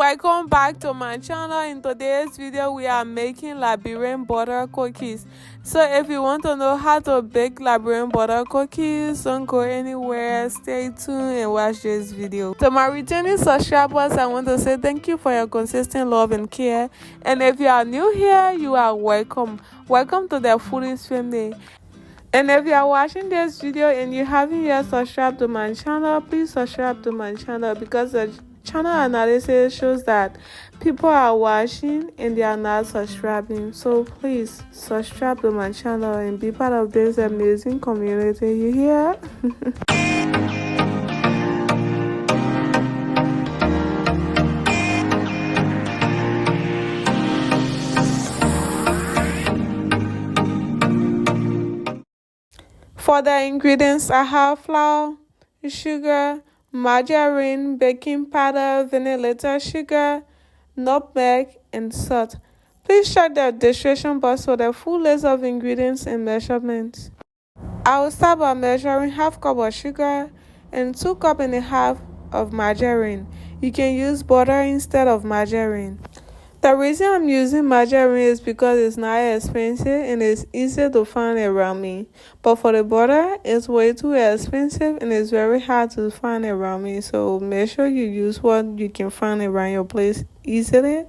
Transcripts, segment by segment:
welcome back to my channel. In today's video we are making Liberian butter cookies. So if you want to know how to bake Liberian butter cookies, don't go anywhere, stay tuned and watch this video. To my returning subscribers, I want to say thank you for your consistent love and care, and if you are new here, you are welcome to the Foodies family. And if you are watching this video and you haven't yet subscribed to my channel, please subscribe to my channel, because the channel analysis shows that people are watching and they are not subscribing. So please subscribe to my channel and be part of this amazing community. You hear? For the ingredients, I have flour, sugar, margarine, baking powder, vanilla sugar, nutmeg, and salt. Please check the description box for the full list of ingredients and measurements. I will start by measuring half cup of sugar and 2.5 cups of margarine. You can use butter instead of margarine. The reason I'm using margarine is because it's not expensive and it's easy to find around me. But for the butter, it's way too expensive and it's very hard to find around me. So make sure you use what you can find around your place easily.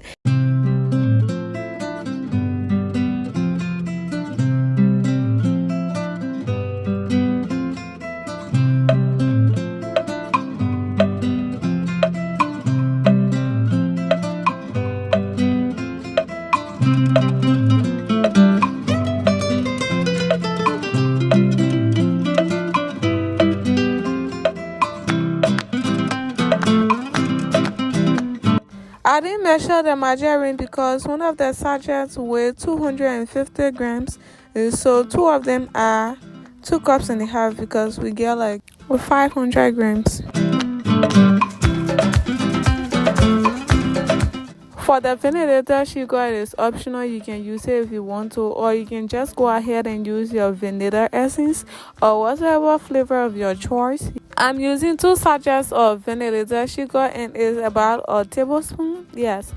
I didn't measure the margarine because one of the sachets weighs 250 grams, and so two of them are 2.5 cups because we get like 500 grams. For the vanilla sugar, it is optional. You can use it if you want to, or you can just go ahead and use your vanilla essence or whatever flavor of your choice. I'm using 2 sachets of vanilla sugar and it's about a tablespoon. Yes,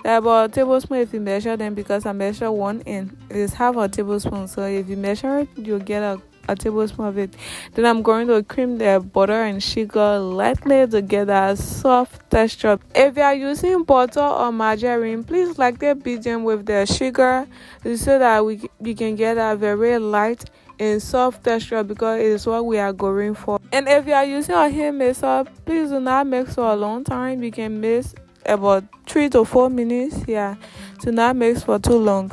about a tablespoon if you measure them, because I measure one and it is half a tablespoon. So if you measure it, you'll get a tablespoon of it. Then I'm going to cream the butter and sugar lightly to get a soft texture. If you are using butter or margarine, please lightly beat them with the sugar so that we can get a very light and soft texture, because it is what we are going for. And if you are using a hand mixer, please do not mix for a long time. You can mix about 3 to 4 minutes. Yeah, do not mix for too long.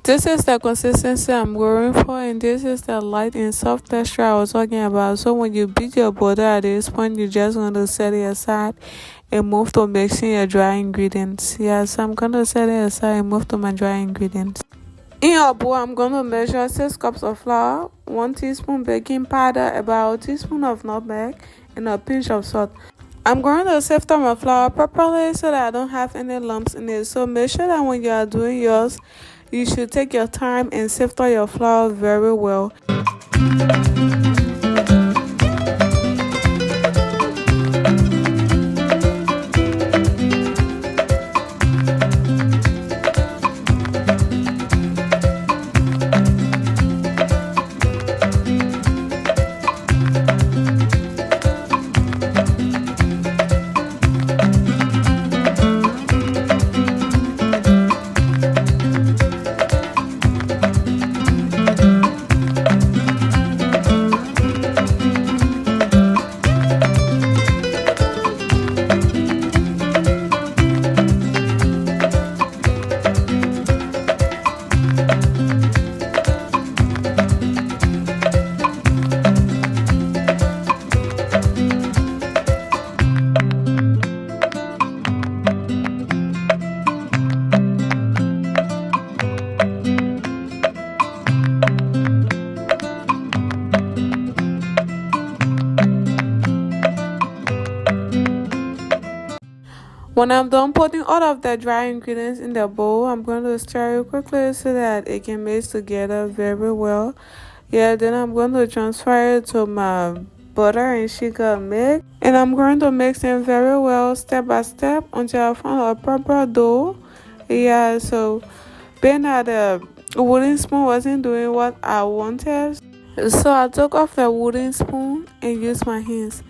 This is the consistency I'm going for, and this is the light and soft texture I was talking about. So when you beat your butter at this point, you're just going to set it aside and move to mixing your dry ingredients. Yeah, so I'm going to set it aside and move to my dry ingredients. In your bowl, I'm going to measure 6 cups of flour, 1 teaspoon baking powder, about a teaspoon of nutmeg, and a pinch of salt. I'm going to sift my flour properly so that I don't have any lumps in it. So make sure that when you are doing yours, you should take your time and sift your flour very well. When I'm done putting all of the dry ingredients in the bowl, I'm going to stir it quickly so that it can mix together very well. Yeah, then I'm going to transfer it to my butter and sugar mix, and I'm going to mix them very well step by step until I find a proper dough. Yeah, so being that the wooden spoon wasn't doing what I wanted, so I took off the wooden spoon and used my hands.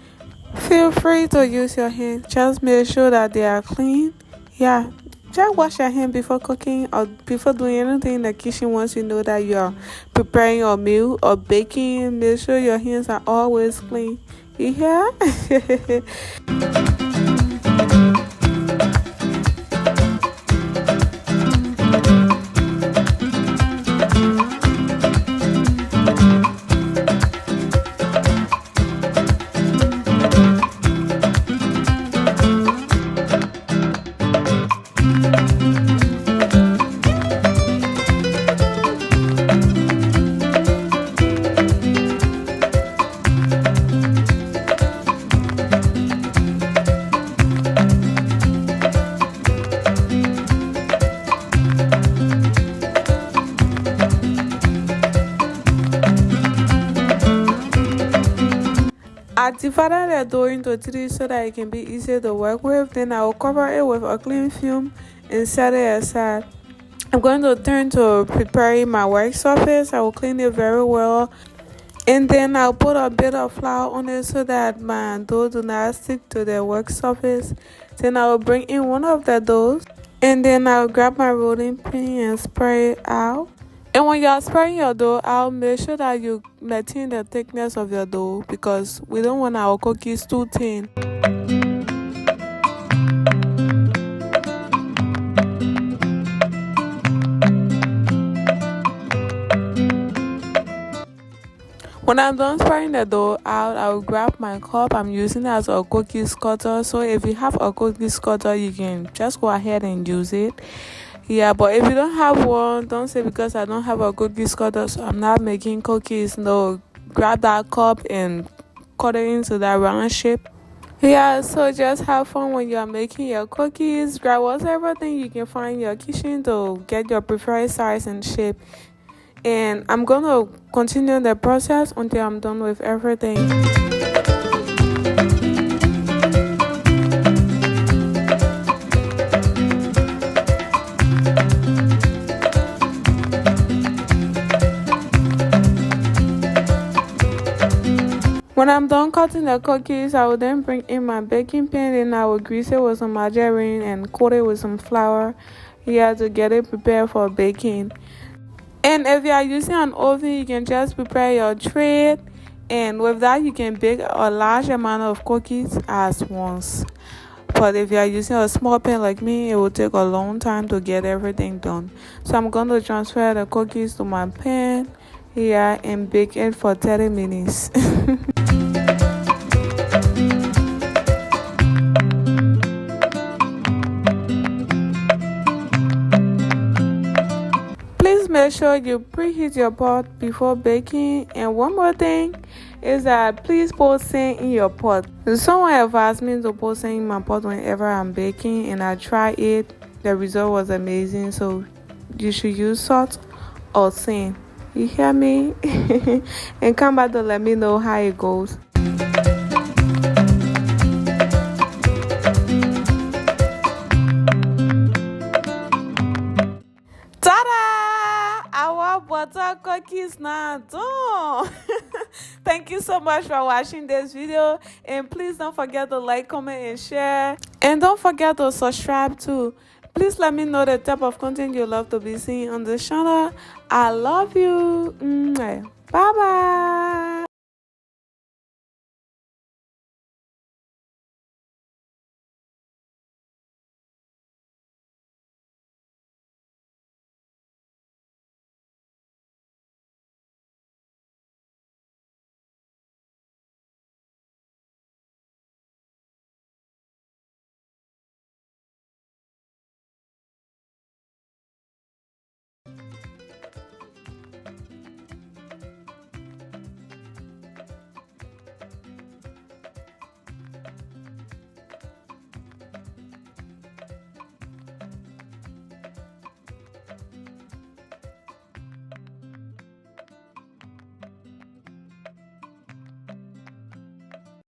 Feel free to use your hands, just make sure that they are clean. Yeah, just wash your hand before cooking or before doing anything in the kitchen. Once you know that you are preparing your meal or baking, make sure your hands are always clean. You hear? I divided the dough into three so that it can be easier to work with. Then I will cover it with a cling film and set it aside. I'm going to turn to preparing my work surface. I will clean it very well. And then I'll put a bit of flour on it so that my dough do not stick to the work surface. Then I will bring in one of the doughs. And then I'll grab my rolling pin and spread it out. And when you're spreading your dough, I'll make sure that you maintain the thickness of your dough because we don't want our cookies too thin. When I'm done spreading the dough out, I'll grab my cup. I'm using it as a cookie cutter. So if you have a cookie cutter, you can just go ahead and use it. Yeah, but if you don't have one, don't say because I don't have a cookie cutter, so I'm not making cookies. No, grab that cup and cut it into that round shape. Yeah, so just have fun when you're making your cookies. Grab whatever thing you can find in your kitchen to get your preferred size and shape. And I'm gonna continue the process until I'm done with everything. When I'm done cutting the cookies, I will then bring in my baking pan and I will grease it with some margarine and coat it with some flour. Yeah, to get it prepared for baking. And if you are using an oven, you can just prepare your tray, and with that you can bake a large amount of cookies at once. But if you are using a small pan like me, it will take a long time to get everything done. So I'm going to transfer the cookies to my pan here and bake it for 30 minutes. Please make sure you preheat your pot before baking. And one more thing is that please put sand in your pot. Someone advised me to put sand in my pot whenever I'm baking, and I tried it. The result was amazing. So you should use salt or sand. You hear me? And come back to let me know how it goes. Ta-da! Our butter cookies now done. Thank you so much for watching this video, and please don't forget to like, comment, and share, and don't forget to subscribe too. Please let me know the type of content you love to be seeing on this channel. I love you. Bye bye.